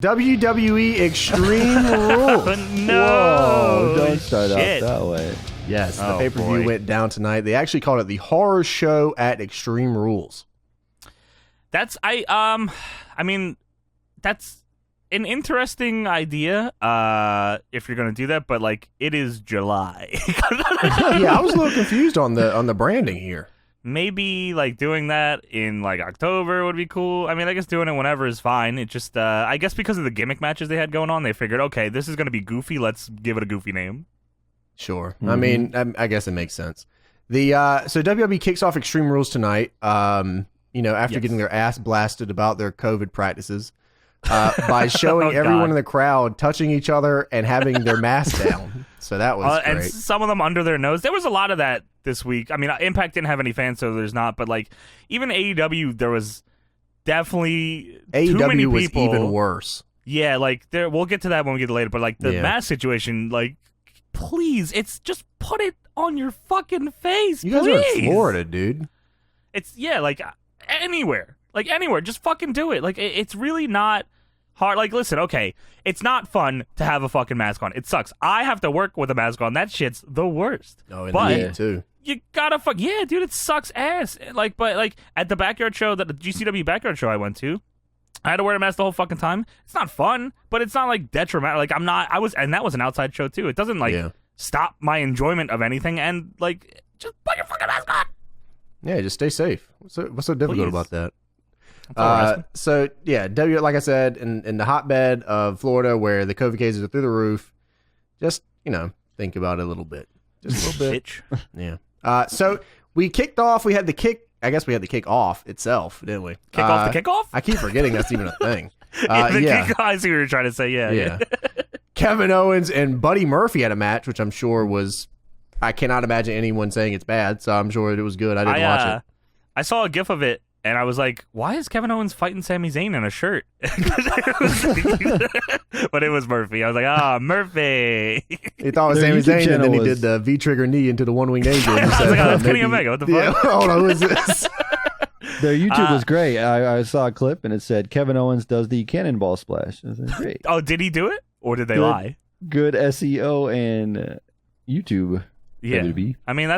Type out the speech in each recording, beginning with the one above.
WWE Extreme Rules. No, whoa, don't start shit. out that way. Yes, the Oh, pay-per-view boy. went down tonight. They actually called it the Horror Show at Extreme Rules. That's that's an interesting idea. If you're gonna do that, but like it is July. Yeah, I was a little confused on the branding here. Maybe like doing that in like October would be cool. I mean, I guess doing it whenever is fine. It just, I guess because of the gimmick matches they had going on, they figured, okay, this is going to be goofy. Let's give it a goofy name. Sure. I mean, I guess it makes sense. So WWE kicks off Extreme Rules tonight. After Yes. getting their ass blasted about their COVID practices, by showing Oh, everyone God. in the crowd touching each other and having their mask down. So that was And great. some of them under their nose. There was a lot of that this week. I mean, Impact didn't have any fans, so there's not. But like, even AEW, there was definitely too many AEW was people. even worse. Yeah, like there. We'll get to that when we get to later. But like the Yeah. mask situation, like, please, it's just put it on your fucking face. You guys are in please. Florida, dude. It's like anywhere, just fucking do it. Like it's really not hard. Like, listen, okay, it's not fun to have a fucking mask on. It sucks. I have to work with a mask on. That shit's the worst. Oh, and But- the heat, too. You gotta yeah, dude, it sucks ass. But at the backyard show, the GCW backyard show I went to, I had to wear a mask the whole fucking time. It's not fun, but it's not like detrimental. Like and that was an outside show too. It doesn't stop my enjoyment of anything. And like, just put your fucking mask on. Yeah, just stay safe. What's so difficult Please. about that? That's all we're asking. So yeah, like I said, in the hotbed of Florida where the COVID cases are through the roof, just think about it a little bit, just a little bit. Bitch. Yeah. So we kicked off. We had the kick. I guess we had the kick off itself, didn't we? Kick off the kickoff? I keep forgetting that's even a thing. Yeah. I see what you're trying to say. Yeah. Kevin Owens and Buddy Murphy had a match, which I'm sure was. I cannot imagine anyone saying it's bad, so I'm sure it was good. I didn't watch it. I saw a gif of it, and I was like, why is Kevin Owens fighting Sami Zayn in a shirt? But it was Murphy. I was like, Murphy. He thought it was Their Sami YouTube Zayn, and then he channel did the V-trigger knee into the one-winged angel. And I was said, like, that's Kenny maybe- Omega. What the Yeah, fuck? hold on, who is this? Their YouTube was great. I saw a clip and it said Kevin Owens does the cannonball splash. I was like, great. Oh, did he do it? Or did they Good. lie? Good SEO and YouTube. Yeah. WWE. I mean,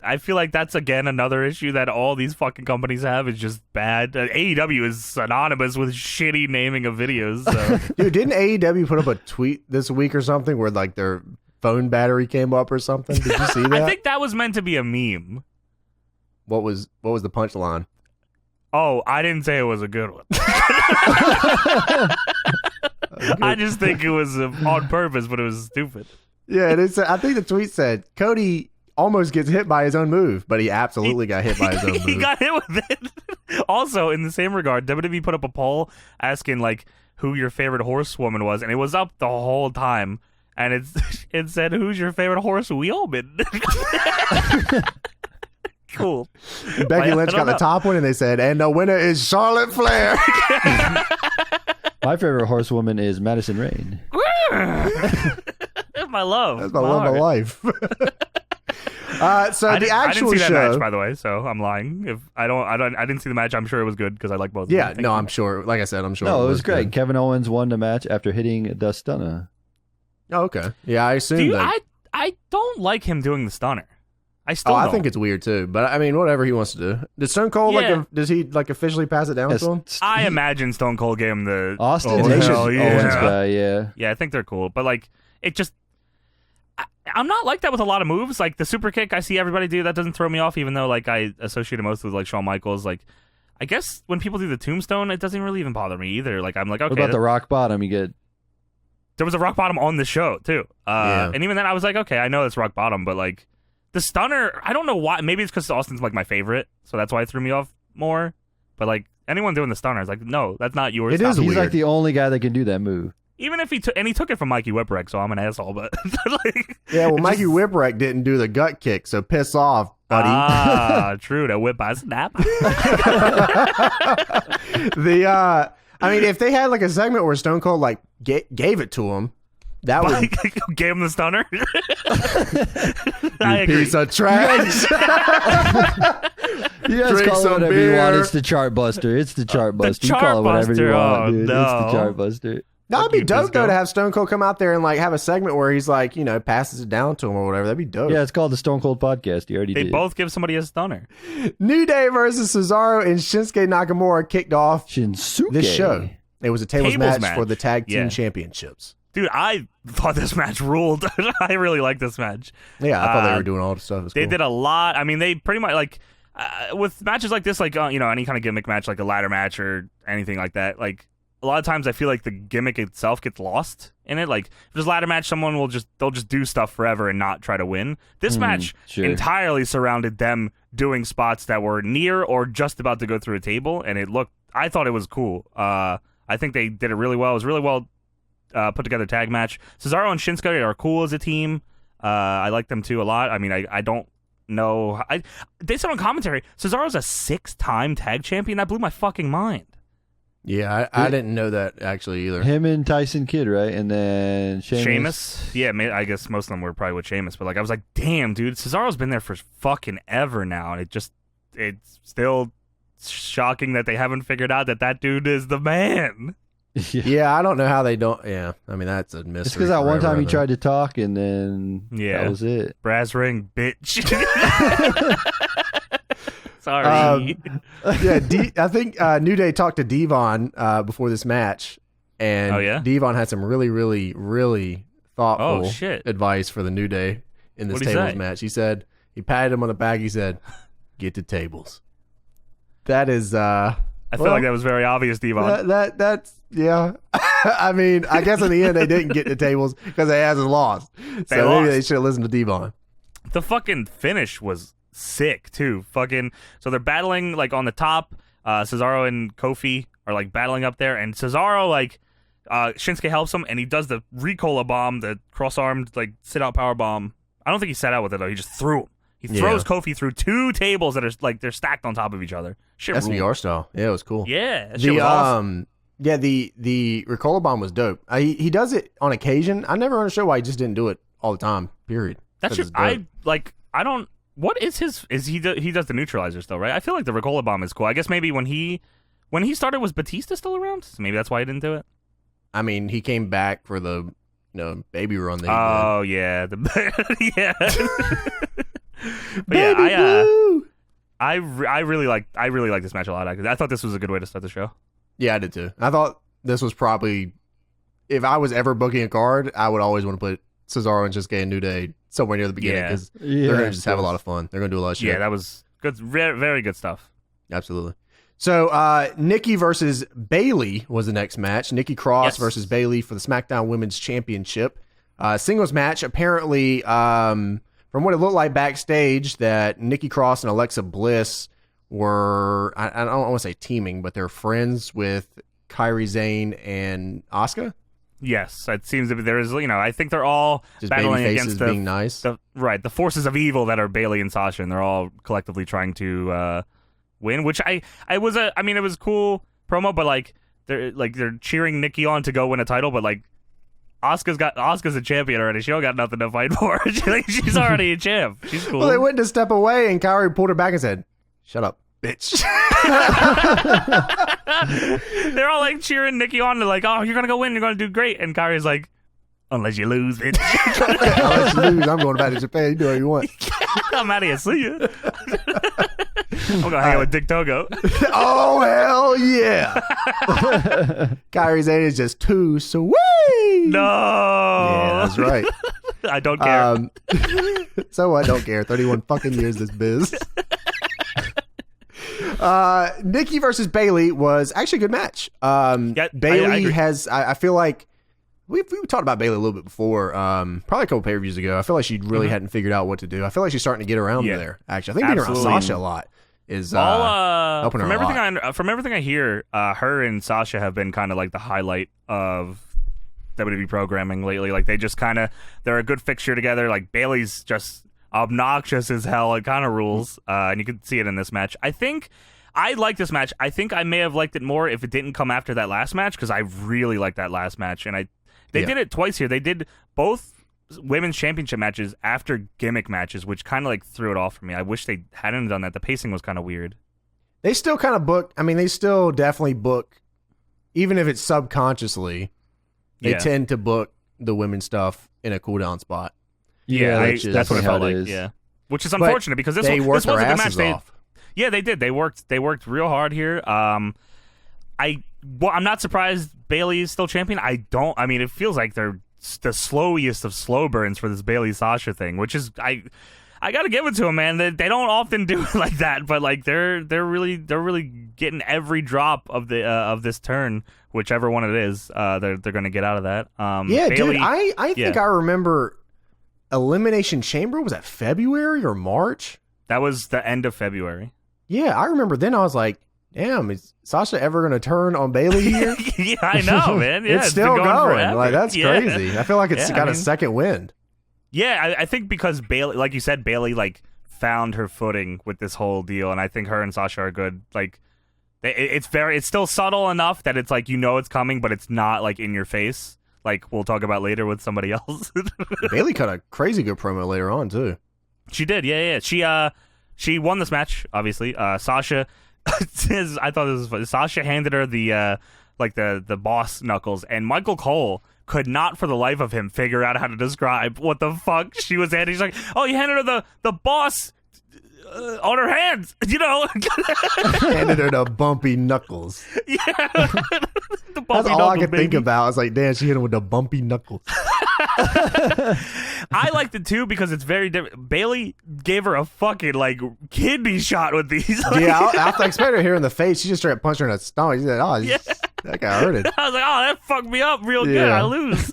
I feel like that's, again, another issue that all these fucking companies have is just bad. AEW is synonymous with shitty naming of videos. So. Dude, didn't AEW put up a tweet this week or something where like their phone battery came up or something? Did you see that? I think that was meant to be a meme. What was the punchline? Oh, I didn't say it was a good one. I just think it was on purpose, but it was stupid. Yeah, it is. I think the tweet said Cody almost gets hit by his own move, but he absolutely got hit by his own move. He got hit with it. Also, in the same regard, WWE put up a poll asking like who your favorite horsewoman was, and it was up the whole time. And it said, "Who's your favorite horse wheelman?" Cool. Becky I Lynch don't got the know. top one, and they said, "And the winner is Charlotte Flair." My favorite horsewoman is Madison Rain. That's my love. That's my love of heart. life. So I the actual didn't see that show. match, by the way, so I'm lying. If I didn't see the match. I'm sure it was good because I like both. of Yeah, them. Thank no, you. I'm sure. Like I said, I'm sure. No, it was great. good. Kevin Owens won the match after hitting the stunner. Oh, okay. Yeah, I assume Dude, that. I don't like him doing the stunner. I still. I don't. think it's weird too, but I mean, whatever he wants to do. Did Stone Cold Yeah. does he officially pass it down Yes, to him? I imagine Stone Cold gave him the Austin Oh, Nation hell yeah. Owens guy, yeah. Yeah, I think they're cool, but like it just. I'm not like that with a lot of moves. Like the super kick, I see everybody do. That doesn't throw me off, even though like I associate it most with like Shawn Michaels. Like, I guess when people do the tombstone, it doesn't really even bother me either. Like I'm like, okay, What about the rock bottom? You get there was a rock bottom on the show too, Yeah. and even then I was like, okay, I know it's rock bottom, but like the stunner, I don't know why. Maybe it's because Austin's like my favorite, so that's why it threw me off more. But like anyone doing the stunner is like, no, that's not yours. It Stop is it. he's weird. like the only guy that can do that move. Even if he took it from Mikey Whipwreck, so I'm an asshole. But like, Yeah, well, it Mikey just- Whipwreck didn't do the gut kick, so piss off, buddy. True. That whip by snap. I mean, if they had like a segment where Stone Cold like gave it to him, that would Gave him the stunner. I you agree. piece of trash. You guys Drink call it some whatever you want. beer. It's the chart buster. It's the chart The buster. You call it whatever you Chart want, Buster. dude. Oh, It's the no. chart buster. That'd be you, dope though Bisco. to have Stone Cold come out there and like have a segment where he's like, passes it down to him or whatever. That'd be dope. Yeah, it's called the Stone Cold Podcast. You already They did. both give somebody a stunner. New Day versus Cesaro and Shinsuke Nakamura kicked off Shinsuke. this show. It was a tables match match. for the tag team Yeah. championships. Dude, I thought this match ruled. I really like this match. Yeah, I thought they were doing all the stuff. They did a lot. I mean, they pretty much like with matches like this, like any kind of gimmick match, like a ladder match or anything like that. Like a lot of times, I feel like the gimmick itself gets lost in it. Like if there's a ladder match, they'll just do stuff forever and not try to win. This match sure. entirely surrounded them doing spots that were near or just about to go through a table, and I thought it was cool. I think they did it really well. It was really well put together tag match. Cesaro and Shinsuke are cool as a team. I like them too a lot. I mean, I don't know. They said on commentary, Cesaro's a 6-time tag champion. That blew my fucking mind. Yeah, I didn't know that actually either. Him and Tyson Kidd, right? And then Sheamus. Yeah, I guess most of them were probably with Sheamus, but like I was like, damn, dude, Cesaro's been there for fucking ever now, and it's still shocking that they haven't figured out that dude is the man. Yeah, I don't know how they don't. Yeah, I mean that's a mystery. It's because that one forever, time he I tried to talk, and then Yeah. that was it. Brass ring, bitch. Sorry. Yeah, I think New Day talked to Devon before this match, and Oh, yeah? Devon had some really, really, really thoughtful Oh, shit. advice for the New Day in this What'd he tables say? match. He said he patted him on the back. He said, "Get to tables." That is. I feel like that was very obvious, Devon. That's yeah. I mean, I guess in the end they didn't get to tables because they hasn't lost. So maybe lost. they should have listened to Devon. The fucking finish was sick too. So they're battling like on the top. Cesaro and Kofi are like battling up there, and Cesaro Shinsuke helps him, and he does the Ricola bomb, the cross-armed like sit-out power bomb. I don't think he sat out with it though. He just threw him. He throws Kofi through 2 tables that are like they're stacked on top of each other. Shit ruled. SVR style. Yeah, it was cool. Yeah, that shit was awesome. Yeah, the Ricola bomb was dope. He does it on occasion. I never understood why he just didn't do it all the time. Period. That's just I don't. What is his? He does the neutralizers though, right? I feel like the Ricola bomb is cool. I guess maybe when he started, was Batista still around? So maybe that's why he didn't do it. I mean, he came back for the baby run. That he Oh yeah, yeah. did. But yeah, Baby blue. I really like this match a lot. I thought this was a good way to start the show. Yeah, I did too. I thought this was probably, if I was ever booking a card, I would always want to put Cesaro and Shinsuke and New Day somewhere near the beginning because they're going to just have a lot of fun. They're going to do a lot of shit. Yeah, that was good. Very, very good stuff. Absolutely. So, Nikki versus Bayley was the next match. Nikki Cross versus Bayley for the SmackDown Women's Championship. Singles match. Apparently, from what it looked like backstage, that Nikki Cross and Alexa Bliss were, I don't want to say teaming, but they're friends with Kairi Sane and Asuka. Yes, it seems that there is. I think they're all Just battling baby against faces being nice. the forces of evil that are Bayley and Sasha, and they're all collectively trying to win. Which it was cool promo, but they're cheering Nikki on to go win a title, but like Asuka's a champion already. She don't got nothing to fight for. She's already a champ. She's cool. Well, they went to step away, and Kairi pulled her back and said, "Shut up, bitch." They're all like cheering Nikki on. They're like, "Oh, you're gonna go win. You're gonna do great." And Kairi's like, "Unless you lose, bitch." Unless you lose, I'm going back to Japan. You do what you want. I'm out of here. See ya. I'm gonna hang out with Dick Togo. Oh, hell yeah. Kairi Sane is just too sweet. No. Yeah, that's right. I don't care. So I don't care. 31 fucking years this biz. Nikki versus Bayley was actually a good match. Bayley I feel like we talked about Bayley a little bit before, probably a couple pay-per-views ago. I feel like she really hadn't figured out what to do. I feel like she's starting to get around there, actually. I think being around Sasha a lot is helping her a lot. From everything I hear, her and Sasha have been kind of like the highlight of WWE programming lately. Like they just they're a good fixture together. Like Bayley's just obnoxious as hell. It kind of rules, and you can see it in this match. I think I like this match. I think I may have liked it more if it didn't come after that last match, because I really liked that last match, and they did it twice here. They did both women's championship matches after gimmick matches, which kind of like threw it off for me. I wish they hadn't done that. The pacing was kind of weird. They still kind of book. I mean, they still definitely book, even if it's subconsciously. They tend to book the women's stuff in a cooldown spot. Yeah, that's what it felt like. Yeah, which is unfortunate because this was a good match. Yeah, they did. They worked real hard here. I'm not surprised Bayley is still champion. I mean, it feels like they're the slowest of slow burns for this Bayley Sasha thing, which is I gotta give it to them, man. They don't often do it like that, but like they're really getting every drop of this turn, whichever one it is. They're gonna get out of that. Yeah, Bayley, dude. I think I remember Elimination Chamber. Was that February or March? That was the end of February. Yeah, I remember then. I was like, damn, is Sasha ever going to turn on Bayley here? Yeah, I know, man. Yeah, it's still going. Forever. Like, that's crazy. I feel like it's got a second wind. Yeah, I think because Bayley, like you said, Bayley like found her footing with this whole deal, and I think her and Sasha are good. Like, it's still subtle enough that it's like it's coming, but it's not like in your face. Like we'll talk about later with somebody else. Bayley cut a crazy good promo later on too. She did, yeah. She won this match, obviously. Sasha, I thought this was funny. Sasha handed her the boss knuckles, and Michael Cole could not for the life of him figure out how to describe what the fuck she was handing. He's like, oh, you handed her the boss on her hands, Handed her the bumpy knuckles. Yeah. The bumpy That's all knuckles, I could think about. I was like, damn, she hit him with the bumpy knuckles. I liked it too because it's very different. Bayley gave her a fucking like kidney shot with these. Yeah, I expected her here in the face. She just started punching her in the stomach. She said, "Oh, that guy hurt it." I was like, "Oh, that fucked me up real good. I lose."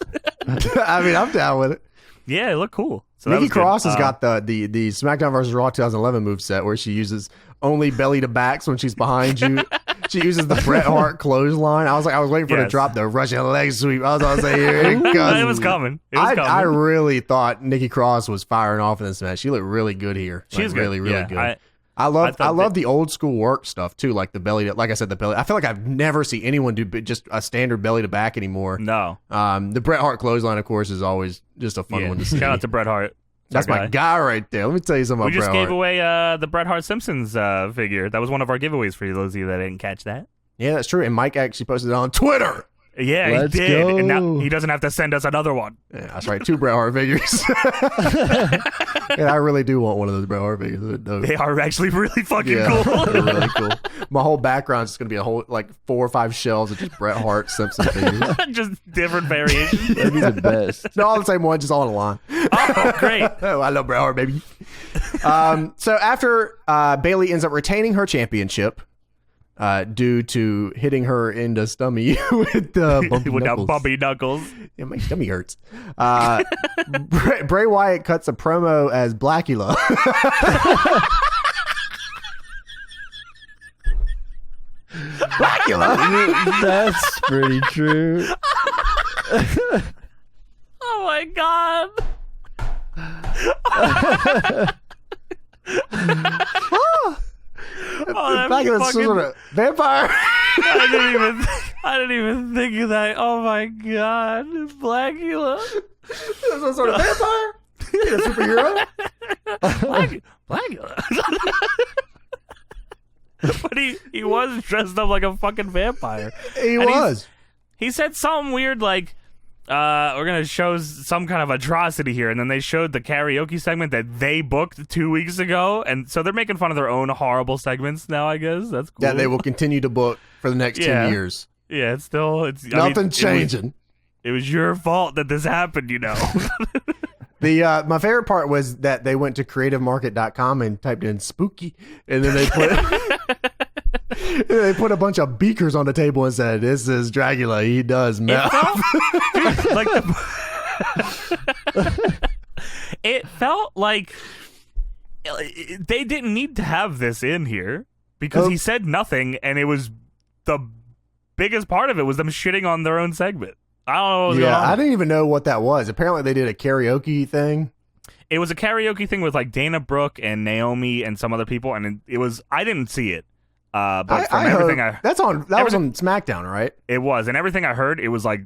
I mean, I'm down with it. Yeah, it looked cool. So Nikki Cross has got the SmackDown vs. Raw 2011 moveset where she uses only belly to backs when she's behind you. She uses the Bret Hart clothesline. I was waiting for her to drop the Russian leg sweep. I was going to say, here it comes. It was coming. I really thought Nikki Cross was firing off in this match. She looked really good here. She's really good. I love the old school work stuff too, like the belly. Like I said, the belly. I feel like I've never seen anyone do just a standard belly to back anymore. No. The Bret Hart clothesline, of course, is always just a fun one to see. Shout out to Bret Hart. That's my guy right there. Let me tell you something about Bret Hart. We just gave away the Bret Hart Simpsons figure. That was one of our giveaways for those of you that didn't catch that. Yeah, that's true. And Mike actually posted it on Twitter. Yeah, Let's he did. go. And now he doesn't have to send us another one. Yeah, that's right. 2 Bret Hart figures. And I really do want one of those Bret Hart figures. They are actually really fucking cool. They're really cool. My whole background is going to be a whole 4 or 5 shelves of just Bret Hart Simpson figures. Just different variations. That'd be the best. No, all the same one, just all in a line. Oh, great. Oh, I love Bret Hart, baby. So after Bayley ends up retaining her championship, due to hitting her in the stomach with the bumpy knuckles. Yeah, my stomach hurts. Bray Wyatt cuts a promo as Blackula. Blackula? That's pretty true. Oh my god. Blackula's sort of vampire. I didn't even think of that. Oh my god, Blackula. Some sort of vampire? A superhero? Blackula. But he was dressed up like a fucking vampire. He was. He said something weird like, we're going to show some kind of atrocity here. And then they showed the karaoke segment that they booked 2 weeks ago. And so they're making fun of their own horrible segments now, I guess. That's cool. That they will continue to book for the next 2 years. Yeah, it's nothing changing. It was your fault that this happened, My favorite part was that they went to creativemarket.com and typed in spooky, and then they put a bunch of beakers on the table and said, "This is Dracula. He does meth." It felt like they didn't need to have this in here because he said nothing, and it was the biggest part of it was them shitting on their own segment. I don't know what was going on. I didn't even know what that was. Apparently they did a karaoke thing. It was a karaoke thing with like Dana Brooke and Naomi and some other people, and it was, I didn't see it. But everything was on SmackDown, right? It was, and everything I heard, it was like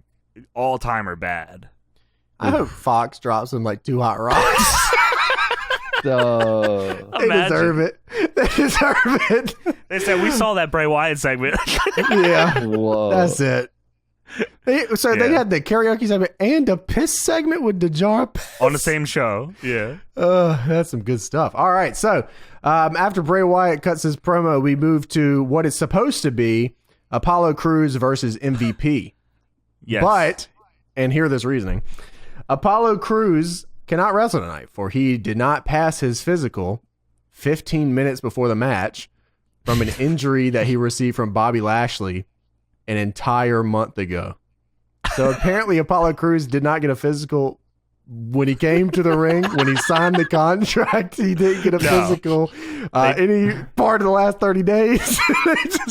all-timer bad. I hope Fox drops him like 2 hot rocks. So They deserve it. They deserve it. They said we saw that Bray Wyatt segment. Yeah. whoa. That's it. They had the karaoke segment and a piss segment with Dejara Piss. On the same show. Yeah. That's some good stuff. All right. So after Bray Wyatt cuts his promo, we move to what is supposed to be Apollo Crews versus MVP. Yes. But, and hear this reasoning, Apollo Crews cannot wrestle tonight, for he did not pass his physical 15 minutes before the match from an injury that he received from Bobby Lashley an entire month ago. So apparently Apollo Crews did not get a physical when he came to the ring. When he signed the contract, he didn't get a physical any part of the last 30 days.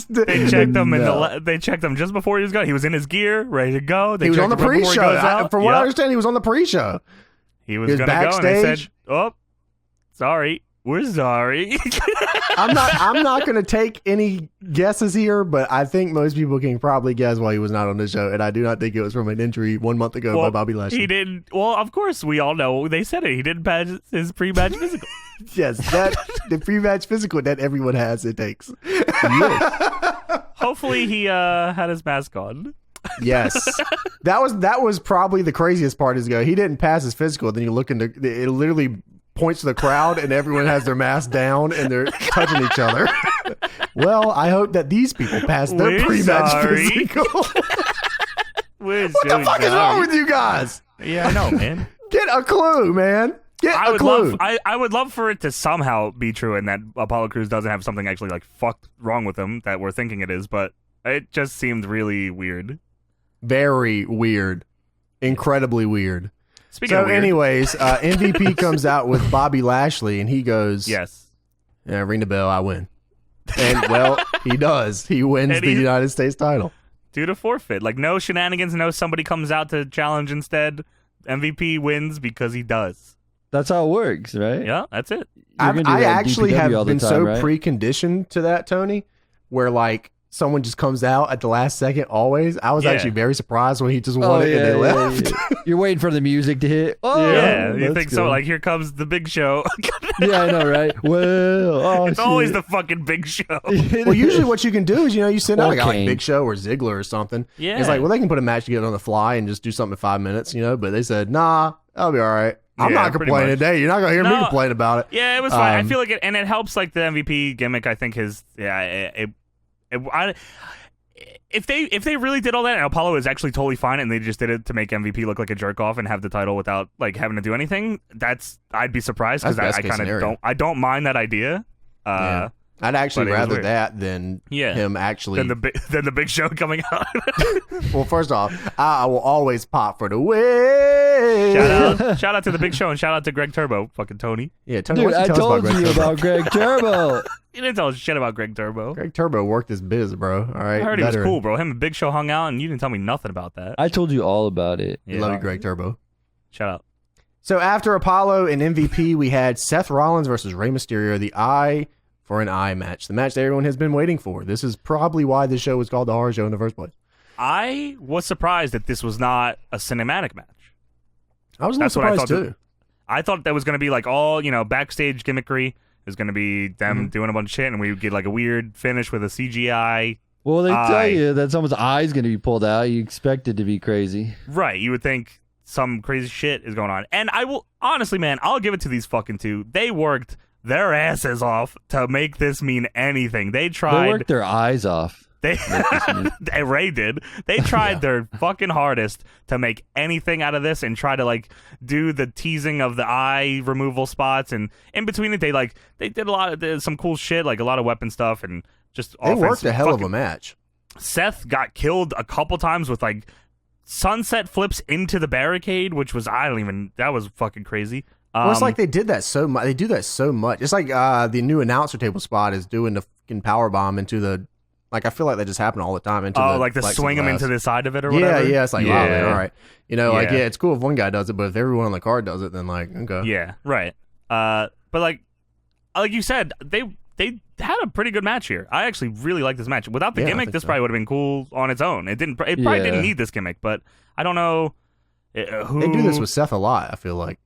They checked him they checked him just before he was going. He was in his gear, ready to go. They he was on the checked him right before he pre-show. goes out. From what I understand, he was on the pre-show. He was going to go, and they said, "Oh, sorry, we're sorry." I'm not going to take any guesses here, but I think most people can probably guess why he was not on the show, and I do not think it was from an injury 1 month ago by Bobby Lashley. He didn't. Well, of course, we all know. They said it. He didn't pass his pre-match physical. Yes, the pre-match physical that everyone has, it takes. Hopefully, he had his mask on. Yes, that was probably the craziest part. Is he didn't pass his physical. Then you look into it, literally points to the crowd, and everyone has their mask down and they're touching each other. Well, I hope that these people pass their pre-match physical. What the fuck is wrong with you guys? Yeah, I know, man. Get a clue, man. Get a clue. I would love for it to somehow be true, and that Apollo Crews doesn't have something actually like fucked wrong with him that we're thinking it is, but it just seemed really weird. Very weird. Incredibly weird. Speaking of weird. Anyways, MVP comes out with Bobby Lashley, and he goes, yes. Yeah, ring the bell, I win. And, well, he does. He wins the United States title. Due to forfeit. Like, no shenanigans, no somebody comes out to challenge instead. MVP wins because he does. That's how it works, right? Yeah, that's it. I actually have been so right? preconditioned to that, Tony, where, like, someone just comes out at the last second always. I was actually very surprised when he just won it and they left. Yeah. You're waiting for the music to hit. Oh, yeah, you think good. so? Like, here comes the Big Show. Yeah, I know, right? Well, it's always the fucking Big Show. Well, usually what you can do is, you send out a guy like Kane. Big Show or Ziggler or something. Yeah. It's like, well, they can put a match together on the fly and just do something in 5 minutes, but they said, nah, that'll be all right. I'm not complaining today. You're not going to hear me complain about it. Yeah, it was fine. I feel like it helps, like, the MVP gimmick. I think if they really did all that and Apollo is actually totally fine and they just did it to make MVP look like a jerk off and have the title without like having to do anything, I'd be surprised because I kind of don't mind that idea. I'd actually rather that than him actually than the Big Show coming out. Well, first off, I will always pop for the win. Shout out to the Big Show and shout out to Greg Turbo, fucking Tony. Yeah, Tony. Dude, I told you about Greg Turbo. You didn't tell us shit about Greg Turbo. Greg Turbo worked his biz, bro. All right, I heard he was cool, bro. Him and Big Show hung out, and you didn't tell me nothing about that. I told you all about it. Yeah. Love you, Greg Turbo. Shout out. So after Apollo and MVP, we had Seth Rollins versus Rey Mysterio, the eye for an eye match, the match that everyone has been waiting for. This is probably why this show was called the Horror Show in the first place. I was surprised that this was not a cinematic match. I was not surprised too. I thought that was going to be like all, backstage gimmickry. It was going to be them doing a bunch of shit, and we would get like a weird finish with a CGI. Well, they tell you that someone's eye is going to be pulled out. You expect it to be crazy. Right. You would think some crazy shit is going on. And I will, honestly, man, I'll give it to these fucking two. They worked their asses off to make this mean anything. They tried. They worked their eyes off. Ray did. They tried their fucking hardest to make anything out of this and try to like do the teasing of the eye removal spots, and in between it they did a lot of some cool shit, like a lot of weapon stuff, and just they worked a hell of a match. Seth got killed a couple times with like sunset flips into the barricade, which was that was fucking crazy. Well, it's like they did that so much. They do that so much. It's like the new announcer table spot is doing the fucking power bomb into the. Like, I feel like that just happened all the time. Like the swing them into the side of it or whatever? Yeah, it's like, wow, man, all right. It's cool if one guy does it, but if everyone on the card does it, then, like, okay. Yeah, right. But, like you said, they had a pretty good match here. I actually really like this match. Without the gimmick, this probably would have been cool on its own. It probably didn't need this gimmick, but I don't know. Who, They do this with Seth a lot, I feel like.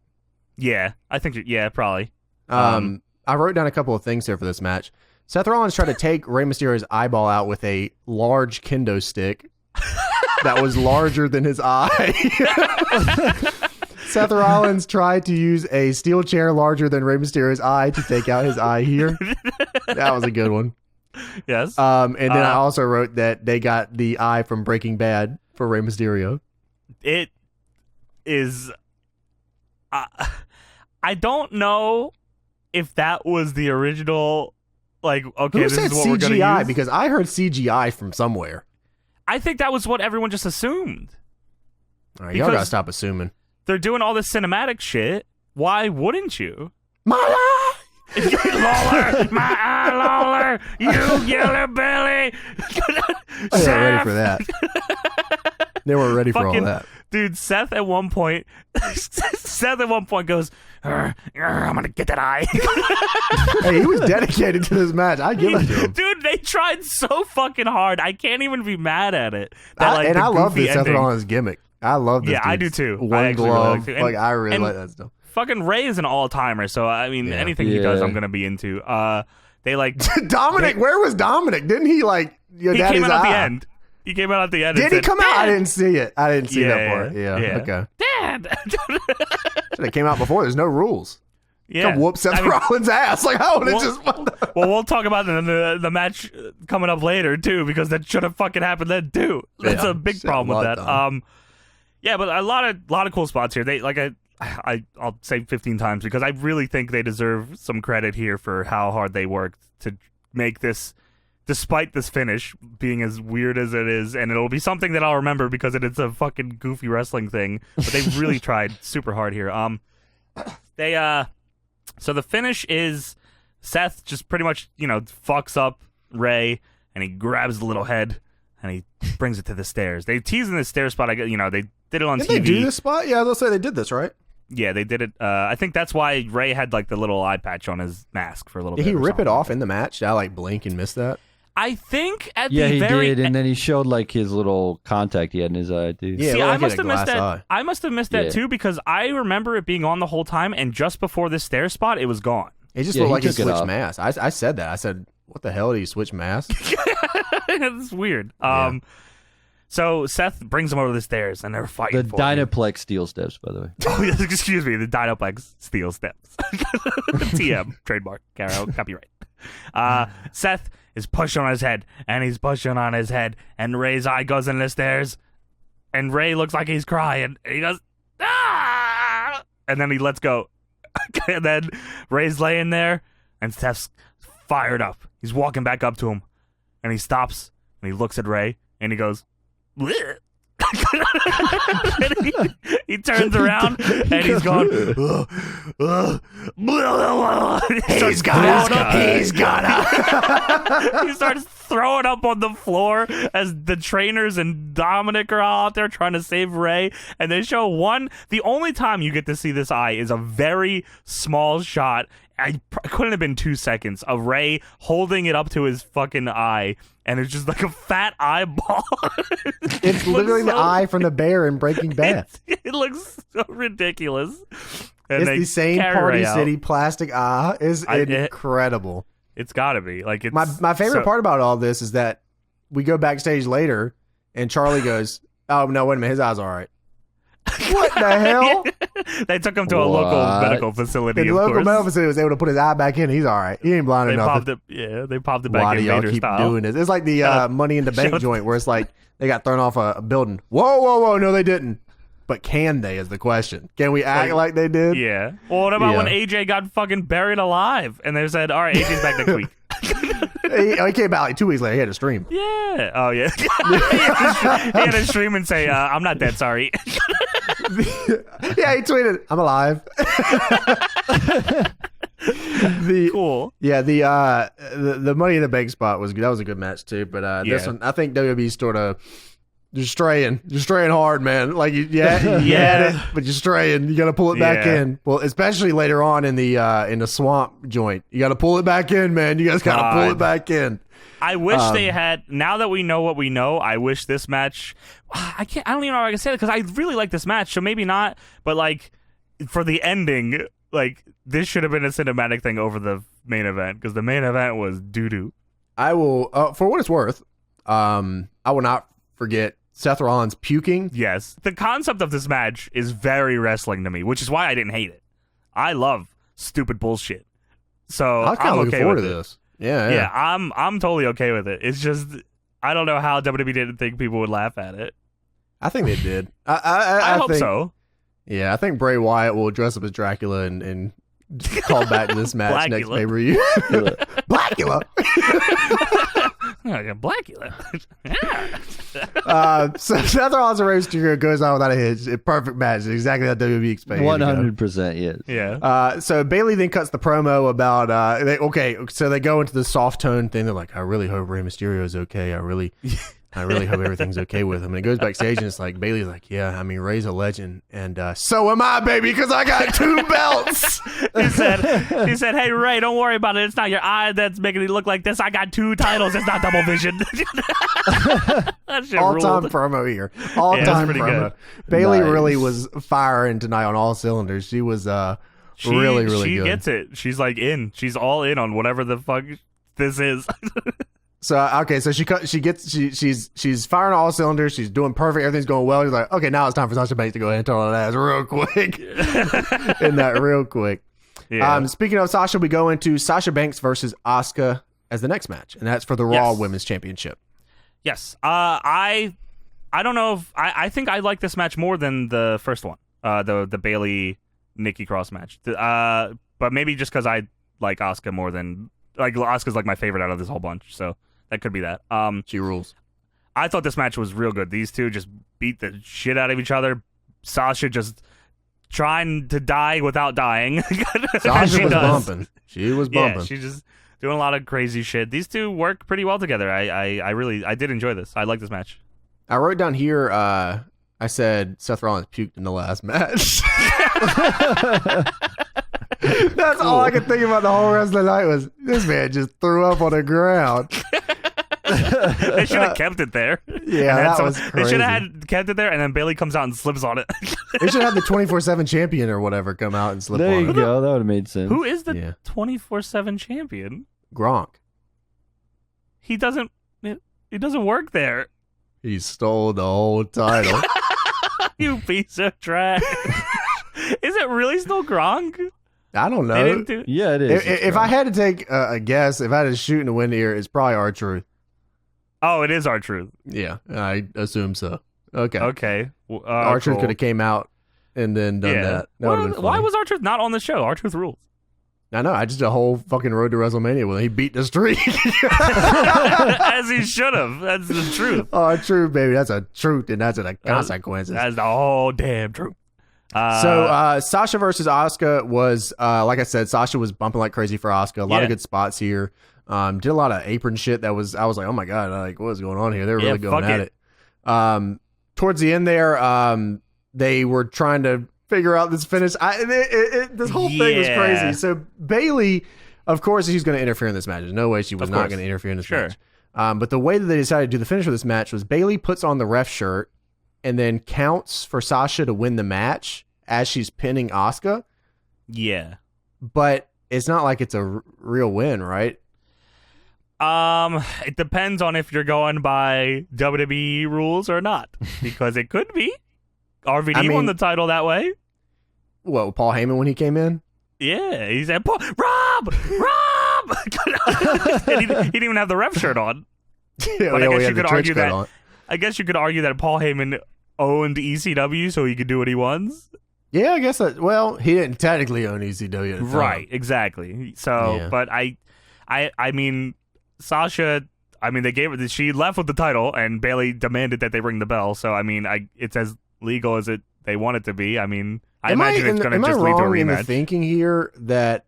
Yeah, I think. Yeah, probably. I wrote down a couple of things here for this match. Seth Rollins tried to take Rey Mysterio's eyeball out with a large kendo stick that was larger than his eye. Seth Rollins tried to use a steel chair larger than Rey Mysterio's eye to take out his eye here. That was a good one. Yes. And then I also wrote that they got the eye from Breaking Bad for Rey Mysterio. It is. I don't know if that was the original. Like, okay, Who this said is what we're going to CGI? use. Because I heard CGI from somewhere. I think that was what everyone just assumed. All right, y'all gotta stop assuming. They're doing all this cinematic shit. Why wouldn't you? My eye! Lawler, my eye, Lawler, you yellow belly. They weren't ready for that. They weren't ready for all that. Dude, Seth at one point goes, I'm gonna get that eye. Hey, he was dedicated to this match. I give it to him. Dude, they tried so fucking hard. I can't even be mad at it. I love this Seth Rollins gimmick. I love this. Yeah, I do too. One glove. Really like I really like that stuff. Fucking Ray is an all-timer, so I mean, anything he does, I'm gonna be into. They like Dominic. Where was Dominic? Didn't he like your daddy's came out eye? at the end. He came out at the end. Did he come out? Dad! I didn't see it. I didn't see that part. Yeah. Okay. Dad. Should have came out before. There's no rules. Yeah. Come whoop Seth Rollins' ass. Like, how would it just? Well, we'll talk about the match coming up later too, because that should have fucking happened then too. That's a big problem with that. Yeah, but a lot of cool spots here. They like I'll say 15 times because I really think they deserve some credit here for how hard they worked to make this, despite this finish being as weird as it is, and it'll be something that I'll remember because it's a fucking goofy wrestling thing. But they really tried super hard here. So the finish is Seth just pretty much, fucks up Ray, and he grabs the little head and he brings it to the stairs. They tease in the stair spot. They did it on TV. Did they do this spot? Yeah, they'll say they did this, right? Yeah, they did it. I think that's why Ray had like the little eye patch on his mask for a little bit. Did he rip it off in the match? Did I like blink and miss that? I think at yeah, the very he did, and then he showed like his little contact he had in his eye too. Yeah, See, well, I like must a have missed glass that. eye. I must have missed that too because I remember it being on the whole time, and just before this stair spot, it was gone. It just Yeah, looked he like he took it switched off. masks. I said that. I said, "What the hell? Did he switch masks?" It's weird. Yeah. So Seth brings him over the stairs, and they're fighting. The for it. Dynaplex steel steps, by the way. Oh, yes, excuse me, the Dinoplex steel steps. TM, trademark, copyright. Seth is pushing on his head, and he's pushing on his head, and Ray's eye goes in the stairs, and Ray looks like he's crying, and he goes, ah! And then he lets go. And then Ray's laying there, and Seth's fired up. He's walking back up to him, and he stops, and he looks at Ray, and he goes, bleh. And he turns around and he's going, He's got he starts throwing up on the floor as the trainers and Dominic are all out there trying to save Ray. And they show the only time you get to see this eye is a very small shot. It couldn't have been 2 seconds of Ray holding it up to his fucking eye, and it's just like a fat eyeball. It's literally the eye from the bear in Breaking Bad. It looks so ridiculous. And It's they the same carry Party Ray out. City plastic eye. Is incredible. It's gotta be like it's My favorite part about all this is that we go backstage later, and Charlie goes, "Oh no, wait a minute, his eye's all right." What the hell? They took him to a local medical facility. The of local course. medical facility was able to put his eye back in. He's all right. He ain't blind They enough. popped it. Yeah, they popped it back Why in do y'all Vader keep style. doing this? It's like the Money in the Bank joint where it's like they got thrown off a building. Whoa, no, they didn't. But can they? Is the question. Can we act like they did? Yeah. Well, what about Yeah. when AJ got fucking buried alive and they said, "All right, AJ's back next week." He came out like 2 weeks later. He had a stream. Yeah. Oh yeah. He had a stream and say, "I'm not dead. Sorry." Yeah, he tweeted, "I'm alive." Cool. Yeah, the Money in the Bank spot was good. That was a good match too. But this one, I think WWE's sort of you're straying hard, man. Like you had it, but you're straying. You got to pull it back in. Well, especially later on in the swamp joint, you got to pull it back in, man. You guys got to pull it back in. I wish they had. Now that we know what we know, I wish this match. I don't even know how I can say it because I really like this match. So maybe not. But like for the ending, like this should have been a cinematic thing over the main event because the main event was doo doo. I will, for what it's worth, I will not forget Seth Rollins puking. Yes, the concept of this match is very wrestling to me, which is why I didn't hate it. I love stupid bullshit. So I was kind I'm of looking okay forward with to it. this. Yeah. I'm totally okay with it. It's just I don't know how WWE didn't think people would laugh at it. I think they did. I hope think, so. Yeah, I think Bray Wyatt will dress up as Dracula and call back to this match next Blackula. pay-per-view. Blackula. Blackula. So Seth Rollins and Rey Mysterio goes on without a hitch. A perfect match. Exactly how WWE expected. 100%, yes. Yeah. So Bayley then cuts the promo about so they go into the soft tone thing. They're like, I really hope Rey Mysterio is okay. I really hope everything's okay with him. And it goes backstage and it's like Bayley's like, yeah, I mean Rey's a legend and so am I, baby, because I got 2 belts. He said, hey Ray, don't worry about it. It's not your eye that's making it look like this. I got 2 titles. It's not double vision. That shit All-time ruled. promo here. All-time pretty promo. good. Bayley Nice. really was firing tonight on all cylinders. She was really good. She gets it. She's like in. She's all in on whatever the fuck this is. So okay, so she's firing on all cylinders. She's doing perfect. Everything's going well. She's like, okay, now it's time for Sasha Banks to go ahead and turn on that ass real quick. In that real quick. Yeah. Speaking of Sasha, we go into Sasha Banks versus Asuka as the next match, and that's for the Raw Yes. Women's Championship. Yes. I don't know if I think I like this match more than the first one. The Bayley Nikki Cross match. But maybe just because I like Asuka more than Asuka's like my favorite out of this whole bunch. So that could be that. She rules. I thought this match was real good. These two just beat the shit out of each other. Sasha just trying to die without dying. Sasha was bumping. She was bumping. Yeah, she's just doing a lot of crazy shit. These two work pretty well together. I did enjoy this. I like this match. I wrote down here, I said Seth Rollins puked in the last match. That's all I could think about the whole rest of the night was this man just threw up on the ground. They should have kept it there. Yeah, that was They crazy. should have had kept it there, and then Bayley comes out and slips on it. They should have the 24/7 champion or whatever come out and slip There on you it. go. That would have made sense. Who is the Yeah. 24/7 champion? Gronk. He doesn't work there. He stole the whole title. You piece of trash. Is it really still Gronk? I don't They know. didn't do. Yeah, it is. If I had to take a guess, if I had to shoot in the wind here, it's probably R-Truth. Oh, it is R-Truth. Yeah, I assume so. Okay. Okay. R-Truth cool. could have came out and then done that. That would have been funny. Why was R-Truth not on the show? R-Truth rules. I know. I just did a whole fucking road to WrestleMania with him. He beat the streak. As he should have. That's the truth. Oh, true, baby. That's a truth, and that's a consequences. That's the whole damn truth. So Sasha versus Asuka was, like I said, Sasha was bumping like crazy for Asuka. A lot of good spots here. Did a lot of apron shit I was like, oh my God, like what is going on here? They're really going at it. Towards the end there, they were trying to figure out this finish. This whole thing was crazy. So Bayley, of course, she's going to interfere in this match. There's no way she was not going to interfere in this match. But the way that they decided to do the finish of this match was Bayley puts on the ref shirt and then counts for Sasha to win the match as she's pinning Asuka. Yeah. But it's not like it's a real win, right? It depends on if you're going by WWE rules or not, because it could be. RVD won the title that way. What, Paul Heyman when he came in? Yeah, he said, Rob! And he didn't even have the ref shirt on. Yeah, But I guess you could argue that. on. I guess you could argue that Paul Heyman owned ECW, so he could do what he wants. Yeah, I guess that. Well, he didn't technically own ECW at the time. Right, exactly. So, Yeah. but I mean, Sasha. I mean, they gave her. She left with the title, and Bayley demanded that they ring the bell. So, I mean, it's as legal as they want it to be. I mean, I imagine it's going to just lead to a in the rematch. thinking here that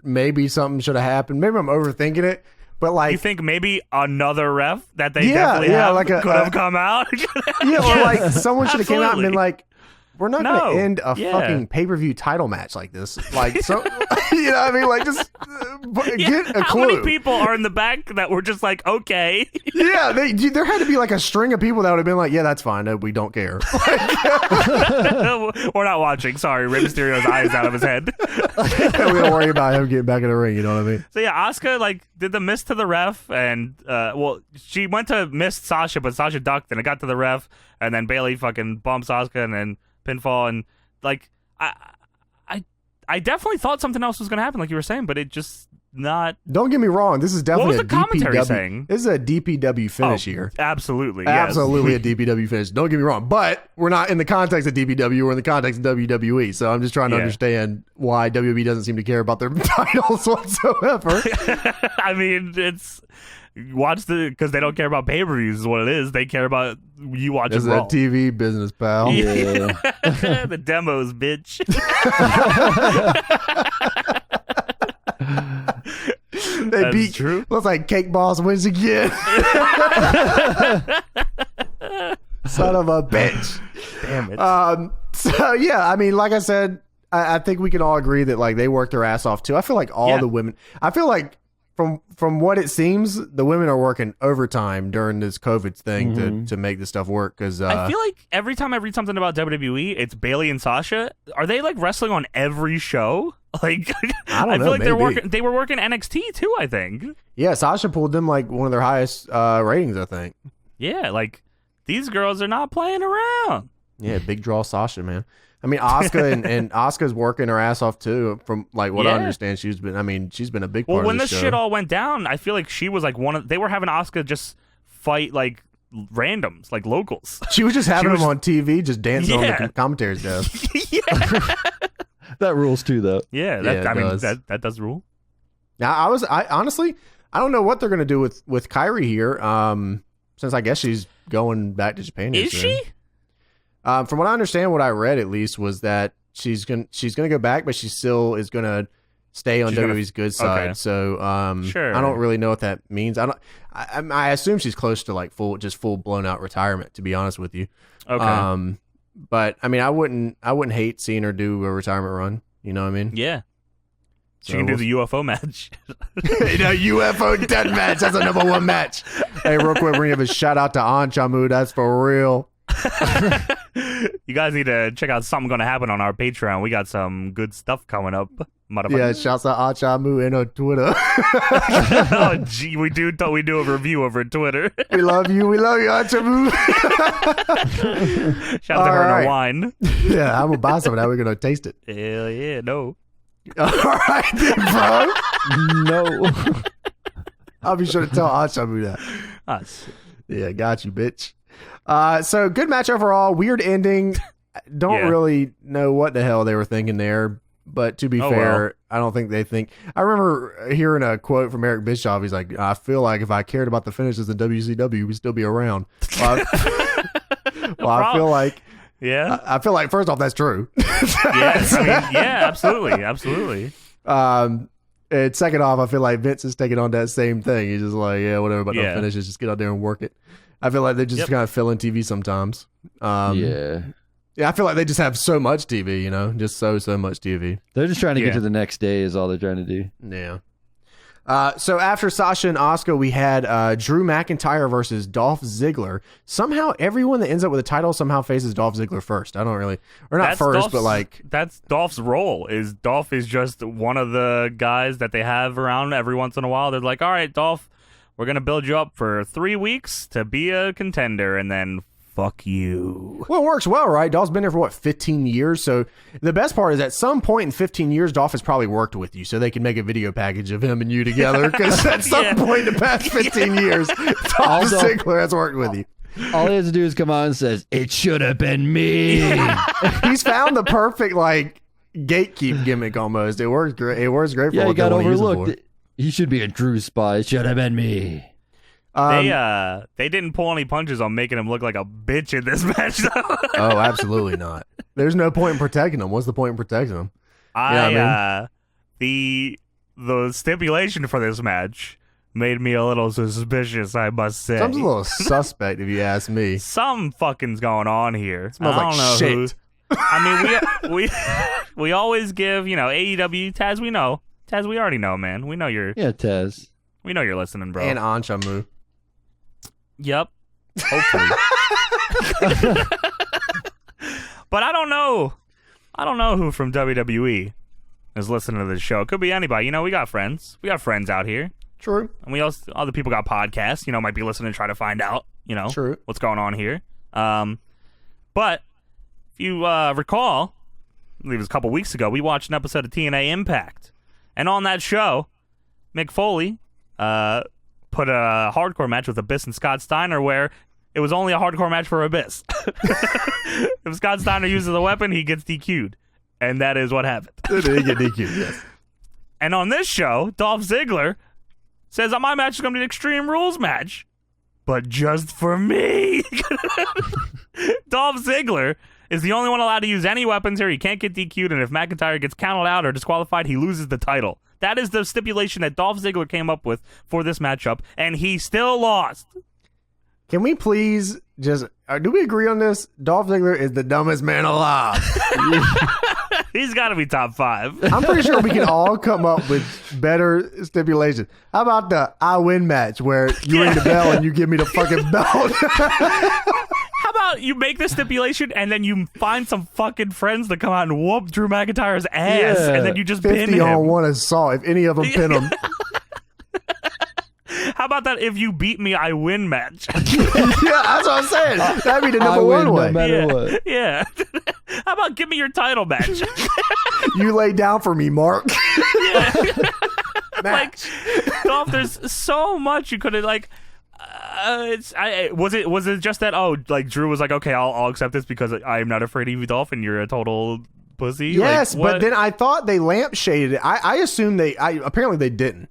maybe something should have happened? Maybe I'm overthinking it, but like, You think maybe another ref that they Yeah, definitely yeah, have like could have come out? yeah, or like someone should have came out and been Absolutely. like, we're not No. going to end a Yeah. fucking pay-per-view title match like this. Like, so, you know what I mean? Like, just get a How clue. many people are in the back that were just like, okay? Yeah, there had to be like a string of people that would have been like, yeah, that's fine. We don't care. We're not watching. Sorry, Rey Mysterio's eyes out of his head. We don't worry about him getting back in the ring. You know what I mean? So yeah, Asuka like did the miss to the ref, and well, she went to miss Sasha, but Sasha ducked, and it got to the ref, and then Bayley fucking bumps Asuka, and then pinfall, and like I definitely thought something else was gonna happen, like you were saying, but it just not. Don't get me wrong. This is definitely What was the commentary DPW. saying? This is a DPW finish here. Absolutely, yes. Absolutely a DPW finish. Don't get me wrong, but we're not in the context of DPW. We're in the context of WWE. So I'm just trying to understand why WWE doesn't seem to care about their titles whatsoever. I mean, it's because they don't care about pay-per-views is what it is. They care about you watching It's a Raw. TV business, pal. Yeah. The demos, bitch. They That's beat. true. Looks like Cake Boss wins again. Son of a bitch. Damn it. So yeah, I mean, like I said, I think we can all agree that like they worked their ass off too. I feel like all the women. I feel like from what it seems, the women are working overtime during this COVID thing to make this stuff work. Because I feel like every time I read something about WWE, it's Bayley and Sasha. Are they like wrestling on every show? Like I don't know, feel like they're maybe. working. They were working NXT too. I think. yeah, Sasha pulled them like one of their highest ratings. I think. Yeah, like these girls are not playing around. Yeah, big draw Sasha, man. I mean, Asuka and Asuka's working her ass off too. From like what I understand, she's been a big part Well, of when the this show. shit all went down, I feel like she was like they were having Asuka just fight like randoms, like locals. She was just having was- them on TV, just dancing on Yeah. the commentary's desk. That rules too, though. Yeah, Yeah, it I mean does. that does rule. Now, I honestly, I don't know what they're gonna do with Kyrie here. Since I guess she's going back to Japan. here Is soon. she? From what I understand, what I read at least was that she's gonna go back, but she still is gonna stay on She's gonna- WWE's good side. okay. So Sure. I don't really know what that means. I assume she's close to like full blown out retirement. To be honest with you. Okay. But I mean, I wouldn't hate seeing her do a retirement run. You know what I mean? Yeah. She So can do we'll- the UFO match. UFO death match. That's a #1 match. Hey, real quick, we're gonna give a shout out to Anchamu. That's for real. You guys need to check out something going to happen on our Patreon. We got some good stuff coming up, Yeah, motherfucker. shouts out Anchamu and on Twitter. Oh, gee, we do a review over Twitter. we love you, Anchamu. Shout out to her and All her right. wine. Yeah, I'm gonna buy some of that. We're gonna taste it. Hell yeah, no. All right, then, bro. No. I'll be sure to tell Anchamu that. Ah, shit. Yeah, got you, bitch. So good match overall. Weird ending. Don't Yeah. really know what the hell they were thinking there. But to be Oh, fair, well. I don't think they think. I remember hearing a quote from Eric Bischoff. He's like, "I feel like if I cared about the finishes in WCW, we'd still be around." Well, I feel like. Yeah. I feel like first off, that's true. Yeah. I mean, yeah, absolutely. And second off, I feel like Vince is taking on that same thing. He's just like, yeah, whatever, but no Yeah. finishes, just get out there and work it. I feel like they just Yep. kind of fill in TV sometimes. Yeah. Yeah, I feel like they just have so much TV, you know, just so much TV. They're just trying to Yeah. get to the next day is all they're trying to do. Yeah. So after Sasha and Asuka, we had Drew McIntyre versus Dolph Ziggler. Somehow, everyone that ends up with a title somehow faces Dolph Ziggler first. I don't really, or not That's first, Dolph's- but like, that's Dolph's role. Is Dolph is just one of the guys that they have around every once in a while. They're like, all right, Dolph, we're gonna build you up for 3 weeks to be a contender, and then fuck you. well, it works well, right? Dolph's been there for what, 15 years? So the best part is at some point in 15 years, Dolph has probably worked with you, so they can make a video package of him and you together. Because at some Yeah. point in the past 15 years, Dolph Also- Ziggler has worked with you. All he has to do is come out and says, "It should have been me." He's found the perfect like gatekeep gimmick almost. It works great. It works great for Yeah, he what they got want to use him overlooked. He should be a Drew spot. It should have been me. for. They didn't pull any punches on making him look like a bitch in this match, though. Oh, absolutely not. There's no point in protecting him. What's the point in protecting him? The stipulation for this match made me a little suspicious, I must say. Sounds a little suspect if you ask me. Some fucking's going on here. Smells I like don't know shit. who. I mean, we always give, AEW, Taz, we know. Taz, we already know, man. We know you're... Yeah, Taz. We know you're listening, bro. And Anshamu. Yep. Hopefully. But I don't know. I don't know who from WWE is listening to this show. It could be anybody. We got friends. We got friends out here. True. And we also, other people got podcasts, might be listening to try to find out, True. what's going on here. But if you recall, I believe it was a couple weeks ago, we watched an episode of TNA Impact. And on that show, Mick Foley put a hardcore match with Abyss and Scott Steiner where it was only a hardcore match for Abyss. If Scott Steiner uses a weapon, he gets DQ'd. And that is what happened. He get DQ'd, yes. And on this show, Dolph Ziggler says, my match is going to be an Extreme Rules match. But just for me. Dolph Ziggler is the only one allowed to use any weapons here. He can't get DQ'd, and if McIntyre gets counted out or disqualified, he loses the title. That is the stipulation that Dolph Ziggler came up with for this matchup, and he still lost. Can we please just... do we agree on this? Dolph Ziggler is the dumbest man alive. He's got to be top 5. I'm pretty sure we can all come up with better stipulations. How about the I win match where you ring the bell and you give me the fucking belt? How about you make the stipulation and then you find some fucking friends to come out and whoop Drew McIntyre's ass, and then you just pin 50 him. on one assault if any of them pin him. How about that if you beat me, I win match? Yeah, that's what I'm saying. That'd be the number one way. No matter what. Yeah. How about give me your title match? You lay down for me, Mark. Like, Dolph, there's so much you could have, like... was it just that Drew was like, okay, I'll accept this because I'm not afraid of you, Dolph, and you're a total pussy? Yes, like, but then I thought they lampshaded it. I assumed apparently they didn't.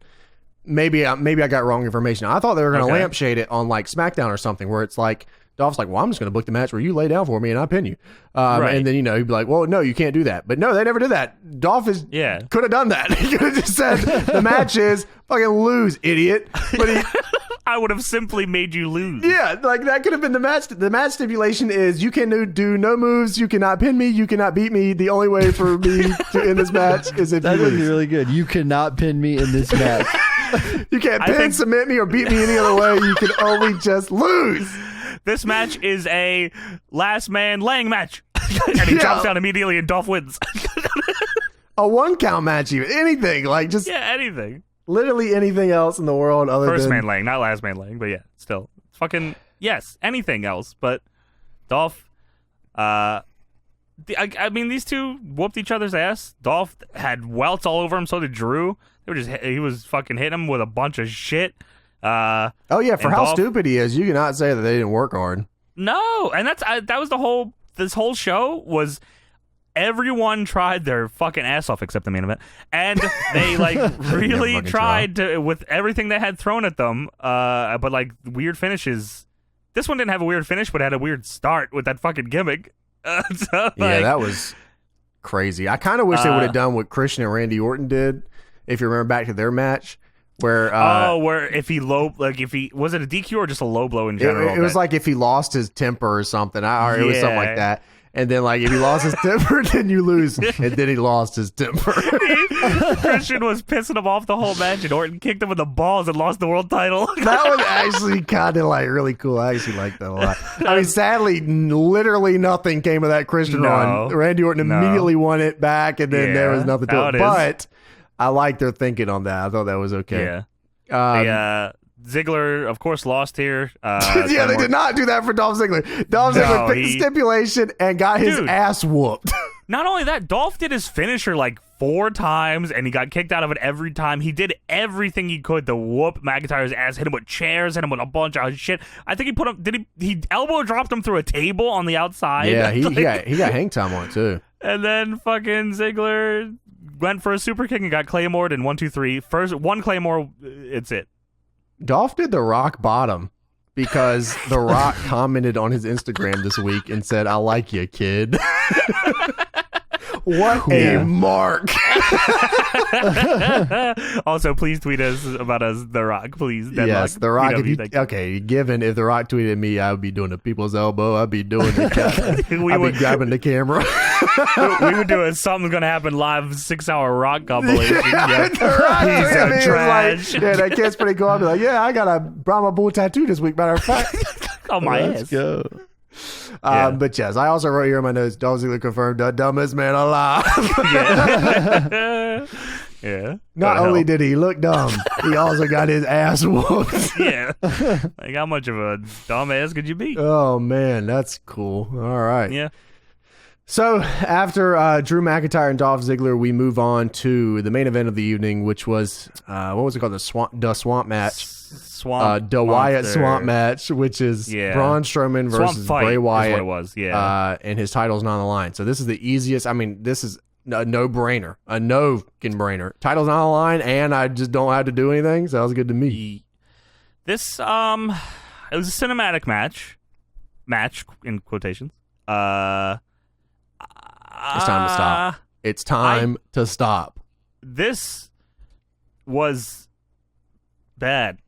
Maybe I got wrong information. I thought they were going to lampshade it on like SmackDown or something where it's like Dolph's like, well, I'm just going to book the match where you lay down for me and I pin you. Right. And then, he'd be like, well, no, you can't do that. But no, they never did that. Dolph could have done that. He could have just said the match is fucking lose, idiot. But I would have simply made you lose. Yeah, like that could have been the match. The match stipulation is you can do no moves, you cannot pin me, you cannot beat me. The only way for me to end this match is if that you would lose. be really good. You cannot pin me in this match. You can't submit me, or beat me any other way. You can only just lose. This match is a last man laying match. And he jumps down immediately and Dolph wins. A 1 count match, even. Anything. Like just anything. Literally anything else in the world other First than... man laying, not last man laying, but yeah, still. Fucking, yes, anything else. But Dolph, I mean, these two whooped each other's ass. Dolph had welts all over him, so did Drew. He was fucking hitting him with a bunch of shit. Oh yeah, for how stupid he is, you cannot say that they didn't work hard. No, and that was this whole show was everyone tried their fucking ass off except the main event, and they like really tried to with everything they had thrown at them. But like weird finishes. This one didn't have a weird finish, but had a weird start with that fucking gimmick. That was crazy. I kind of wish they would have done what Christian and Randy Orton did. If you remember back to their match, where where if he was it a DQ or just a low blow in general? It was like if he lost his temper or something. It was something like that. And then like if he lost his temper, then you lose. And then he lost his temper. Christian was pissing him off the whole match, and Orton kicked him in the balls and lost the world title. That was actually kind of like really cool. I actually liked that a lot. I mean, sadly, literally nothing came of that Christian run. Randy Orton immediately won it back, and then there was nothing to it. But I like their thinking on that. I thought that was okay. Yeah. Ziggler, of course, lost here. Yeah, they did not do that for Dolph Ziggler. Dolph Ziggler picked the stipulation and got his ass whooped. Not only that, Dolph did his finisher like 4 times, and he got kicked out of it every time. He did everything he could to whoop McIntyre's ass, hit him with chairs, hit him with a bunch of shit. I think he elbow dropped him through a table on the outside. Yeah, he got hang time on it, too. And then fucking Ziggler went for a super kick and got Claymored in 1, 2, 3. First, one Claymore, it's it. Dolph did the rock bottom because The Rock commented on his Instagram this week and said, "I like you, kid." What a mark. Also, please tweet us about us, The Rock, please. Deadlock, yes, The Rock. PW, given if The Rock tweeted me, I would be doing a people's elbow. I'd be doing I'd be grabbing the camera. we would do a something's gonna happen live 6-hour rock compilation. Yeah. He's a trash. Like, yeah, that kid's pretty cool. I'll be like, yeah, I got a Brahma Bull tattoo this week, matter of fact. Oh my Let's ass. go. But yes, I also wrote here in my notes, Dolph Ziggler confirmed the dumbest man alive. Yeah. Yeah. Not only did he look dumb, he also got his ass whooped. Yeah. Like, how much of a dumbass could you be? Oh, man, that's cool. All right. Yeah. So after Drew McIntyre and Dolph Ziggler, we move on to the main event of the evening, which was, what was it called? The Swamp match. The Wyatt Swamp match, which is Braun Strowman versus Bray Wyatt. Is what it was, yeah. And his title's not on the line. So this is the easiest. I mean, this is a no-brainer. A no-brainer. Title's not on the line, and I just don't have to do anything. So that was good to me. This, it was a cinematic match. Match, in quotations. It's time to stop. It's time to stop. This was bad.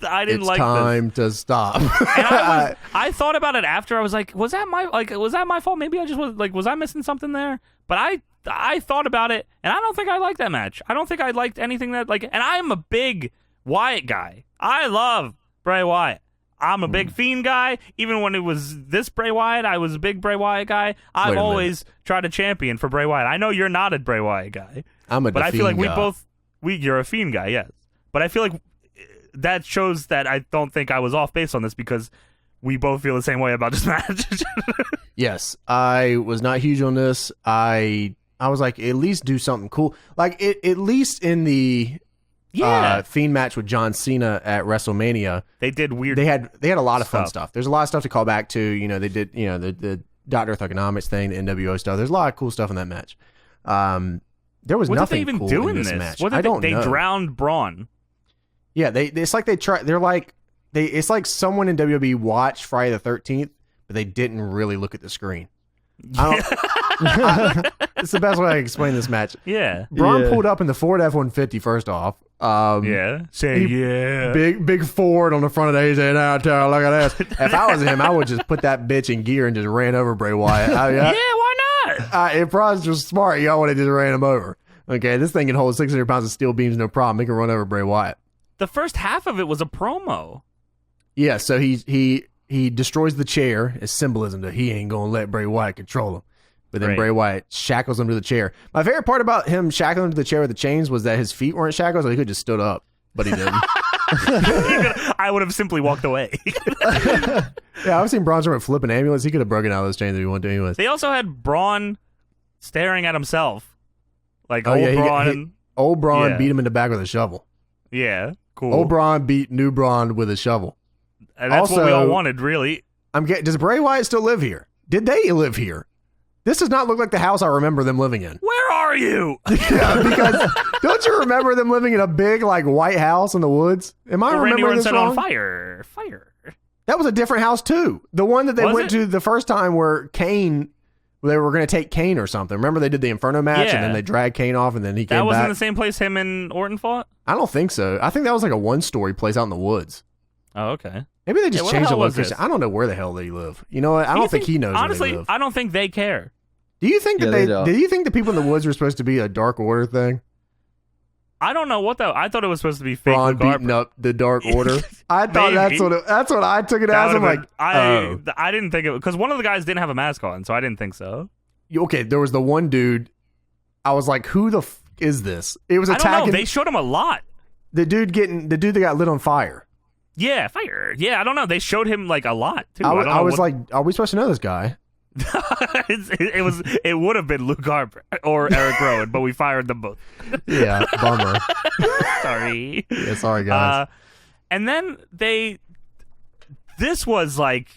I didn't like this. It's time to stop. And I thought about it after. I was like, was that my fault? Maybe I just was I missing something there? But I thought about it, and I don't think I liked that match. I don't think I liked anything that and I'm a big Wyatt guy. I love Bray Wyatt. I'm a big Fiend guy. Even when it was this Bray Wyatt, I was a big Bray Wyatt guy. I've always tried to champion for Bray Wyatt. I know you're not a Bray Wyatt guy. But I feel like guy. you're a Fiend guy, yes. But I feel like that shows that I don't think I was off base on this because we both feel the same way about this match. Yes, I was not huge on this. I was like, at least do something cool. Like, at least in the Fiend match with John Cena at WrestleMania, they did weird. They had a lot of fun stuff. There's a lot of stuff to call back to. You know, they did the Dr. Earth thing, the NWO stuff. There's a lot of cool stuff in that match. There was nothing cool cool in this match. What did I don't know. They drowned Braun. Yeah, it's like it's like someone in WWE watched Friday the 13th, but they didn't really look at the screen. It's the best way I can explain this match. Yeah. Braun pulled up in the Ford F-150 first off. Big Ford on the front of the AJ now. Look at that. If I was him, I would just put that bitch in gear and just ran over Bray Wyatt. Yeah, why not? If Braun's just smart, y'all would have just ran him over. Okay, this thing can hold 600 pounds of steel beams, no problem. He can run over Bray Wyatt. The first half of it was a promo. Yeah, so he destroys the chair as symbolism that he ain't gonna let Bray Wyatt control him. But then Bray Wyatt shackles him to the chair. My favorite part about him shackling him to the chair with the chains was that his feet weren't shackled, so he could just stood up, but he didn't. I would have simply walked away. Yeah, I've seen Braun Strowman flip an ambulance. He could have broken out of those chains if he wanted to anyways. They also had Braun staring at himself. Like old Braun beat him in the back with a shovel. Yeah, cool. Old Braun beat new Braun with a shovel. And that's what we all wanted, really. Does Bray Wyatt still live here? Did they live here? This does not look like the house I remember them living in. Where are you? Yeah, because don't you remember them living in a big white house in the woods? Am I remembering this wrong? On fire. That was a different house too. The one that they went to the first time where Kane, they were going to take Kane or something. Remember they did the Inferno match and then they dragged Kane off and then he came back. That wasn't the same place him and Orton fought? I don't think so. I think that was like a one-story place out in the woods. Oh, okay. Maybe they just changed the location. I don't know where the hell they live. You know what? I don't think he knows where they live. I don't think they care. Do you think that do you think the people in the woods were supposed to be a Dark Order thing? I don't know what though. I thought it was supposed to be fake. Braun beating up the Dark Order. I thought that's what I took it as. I'm like, I didn't think it because one of the guys didn't have a mask on, so I didn't think so. Okay, there was the one dude. I was like, who the f is this? It was attacking. I don't know. They showed him a lot. The dude that got lit on fire. Yeah, fire. Yeah, I don't know. They showed him like a lot too. I was like, are we supposed to know this guy? It would have been Luke Harper or Eric Rowan, but we fired them both. Yeah, bummer. Sorry. Yeah, sorry guys. And then this was like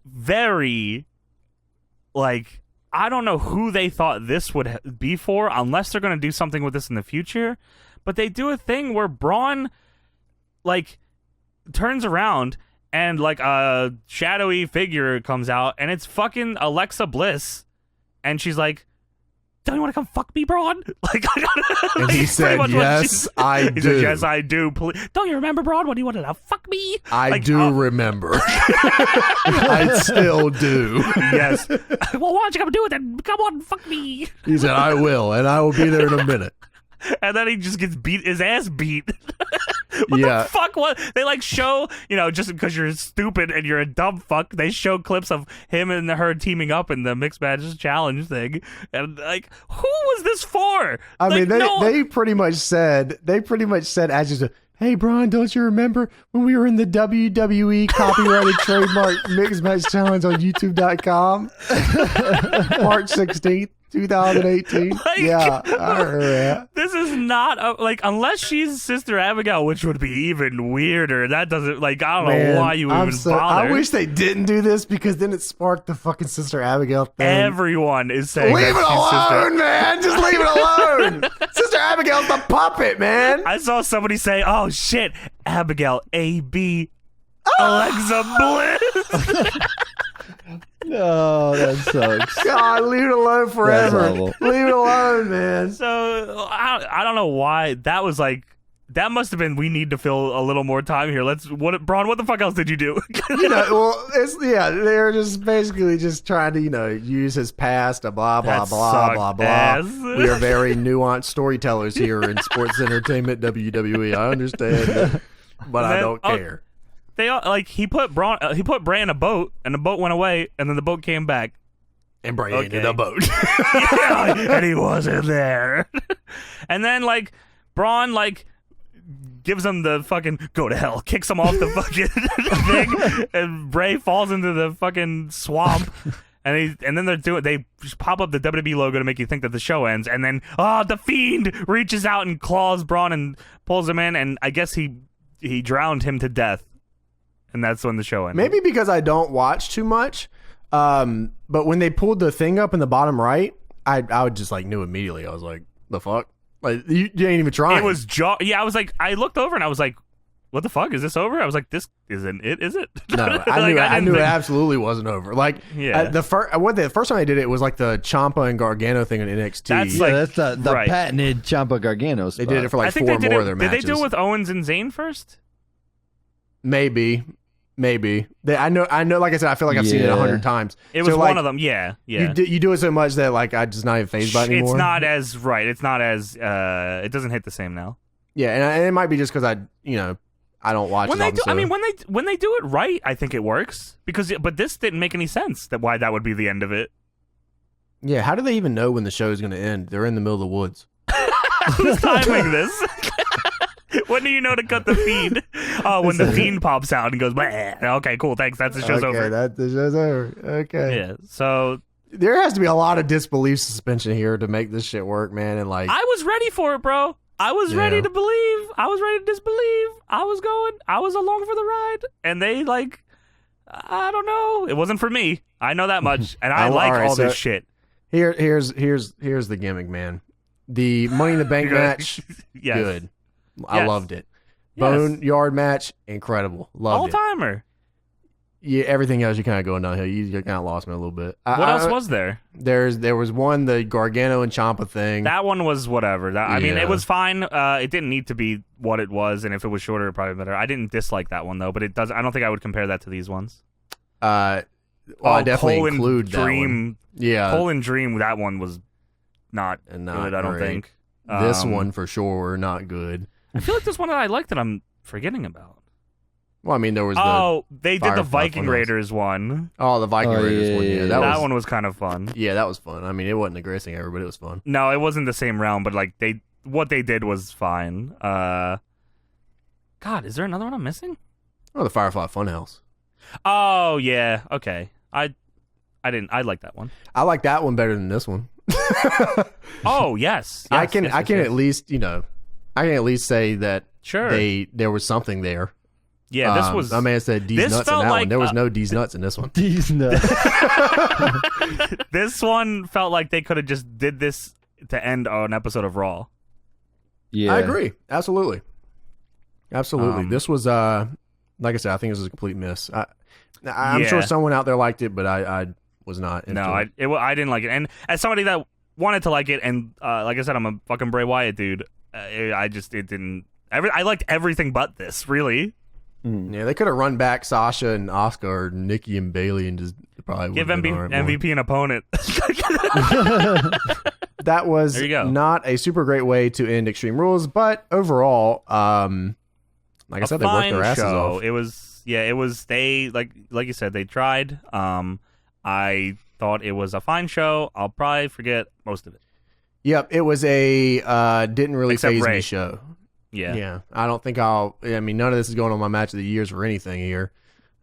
very like I don't know who they thought this would be for, unless they're going to do something with this in the future. But they do a thing where Braun like turns around. And like a shadowy figure comes out, and it's fucking Alexa Bliss, and she's like, don't you want to come fuck me, Braun? Like, and he said, yes, I do. He said, yes, I do. Please. Don't you remember, Braun, when you wanted to fuck me? I do remember. I still do. Yes. Well, why don't you come do it then? Come on, fuck me. He said, I will, and I will be there in a minute. And then he just gets his ass beat. What the fuck? What they like show? Just because you're stupid and you're a dumb fuck, they show clips of him and her teaming up in the mixed matches challenge thing. And like, who was this for? I mean, they pretty much said as just. Hey, Braun, don't you remember when we were in the WWE copyrighted trademark mixed match challenge on YouTube.com? March 16th, 2018. Yeah, I remember that. This is not, unless she's Sister Abigail, which would be even weirder. That doesn't, I don't know why you even bother. I wish they didn't do this because then it sparked the fucking Sister Abigail thing. Everyone is saying leave it alone, man. Just leave it alone. Sister Abigail's the puppet, man. I saw somebody say, oh, shit, Abigail, A.B. Alexa Bliss. No, that sucks. God, leave it alone forever. Leave it alone, man. So, I don't know why. That was that must have been, we need to fill a little more time here. Braun, what the fuck else did you do? They're just basically just trying to, use his past to blah, blah, blah, blah, blah. We are very nuanced storytellers here in sports entertainment, WWE. I understand, but I don't care. They he put Bray in a boat, and the boat went away, and then the boat came back. And Bray ain't in the boat. Yeah, and he wasn't there. And then Braun gives him the fucking go to hell, kicks him off the fucking thing, and Bray falls into the fucking swamp. And then they just pop up the WWE logo to make you think that the show ends, and then the Fiend reaches out and claws Braun and pulls him in, and I guess he drowned him to death. And that's when the show ended. Maybe because I don't watch too much. But when they pulled the thing up in the bottom right, I would just knew immediately. I was like, the fuck? Like, you ain't even trying. It was I was like, I looked over and I was like, what the fuck? Is this over? I was like, this isn't it, is it? No, I knew it absolutely wasn't over. The first time I did it was the Ciampa and Gargano thing in NXT. That's the patented Ciampa Gargano spot. They did it for 4 more of their matches. Did they do it with Owens and Zayn first? Maybe. I know. Like I said, I feel like I've seen it 100 times. It was one of them. Yeah. You do it so much that I just not even phased by it anymore. It's not as right. It's not as. It doesn't hit the same now. Yeah, and it might be just because I don't watch when it. When they do it right, I think it works but this didn't make any sense. Why that would be the end of it. Yeah, how do they even know when the show is going to end? They're in the middle of the woods. Who's timing this? When do you know to cut the feed? Oh, when the Fiend pops out and goes, bleh. Okay, cool, thanks. That's the show's over. The show's over. Okay. Yeah, so there has to be a lot of disbelief suspension here to make this shit work, man. And I was ready for it, bro. I was ready to believe. I was ready to disbelieve. I was along for the ride. And they I don't know. It wasn't for me. I know that much. And I all this shit. Here's the gimmick, man. The Money in the Bank match, yes. Good. I loved it. Boneyard match, incredible. Loved it. All-timer. Yeah, everything else you kind of going downhill. You kind of lost me a little bit. What else was there? There was one, the Gargano and Ciampa thing. That one was whatever. I mean, it was fine. It didn't need to be what it was, and if it was shorter, probably better. I didn't dislike that one though, but it does. I don't think I would compare that to these ones. I definitely include that one. Yeah, Cole and Dream. That one was not good. I don't think. This one for sure not good. I feel like there's one that I like that I'm forgetting about. Well, I mean, there was they did the Viking Raiders one. Oh, the Viking Raiders one. Yeah, that one was kind of fun. Yeah, that was fun. I mean, it wasn't the greatest thing ever, but it was fun. No, it wasn't the same round, but what they did was fine. God, is there another one I'm missing? Oh, the Firefly Funhouse. Oh yeah, okay. I like that one. I like that one better than this one. Oh yes, I can at least I can at least say that there was something there. Yeah, this was. My man said D's nuts in that one. There was no D's nuts in this one. D's nuts. This one felt like they could have just did this to end an episode of Raw. Yeah, I agree. Absolutely. This was like I said, I think this was a complete miss. I'm sure someone out there liked it, but I was not. No, I didn't like it. And as somebody that wanted to like it, and like I said, I'm a fucking Bray Wyatt dude. I liked everything but this, really. Yeah, they could have run back Sasha and Asuka or Nikki and Bayley and just probably give MVP an opponent. That was there you go. Not a super great way to end Extreme Rules, but overall, like I said, they worked their asses off. It was they like you said, they tried. I thought it was a fine show. I'll probably forget most of it. Yep, it was a didn't really faze me show. Yeah. I don't think none of this is going on my match of the years or anything here.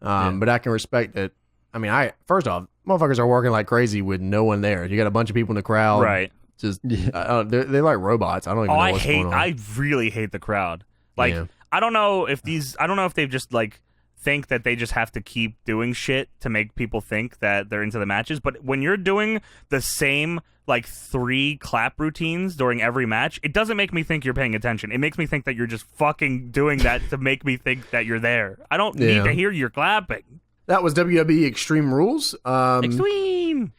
But I can respect that. I mean, first off, motherfuckers are working like crazy with no one there. You got a bunch of people in the crowd. Right. Just, they're like robots. I don't even know what's going on. I really hate the crowd. Like, I don't know if they've just like think that they just have to keep doing shit to make people think that they're into the matches. But when you're doing the same like 3 clap routines during every match, it doesn't make me think you're paying attention. It makes me think that you're just fucking doing that to make me think that you're there. I don't need to hear your clapping. That was WWE Extreme Rules. Extreme.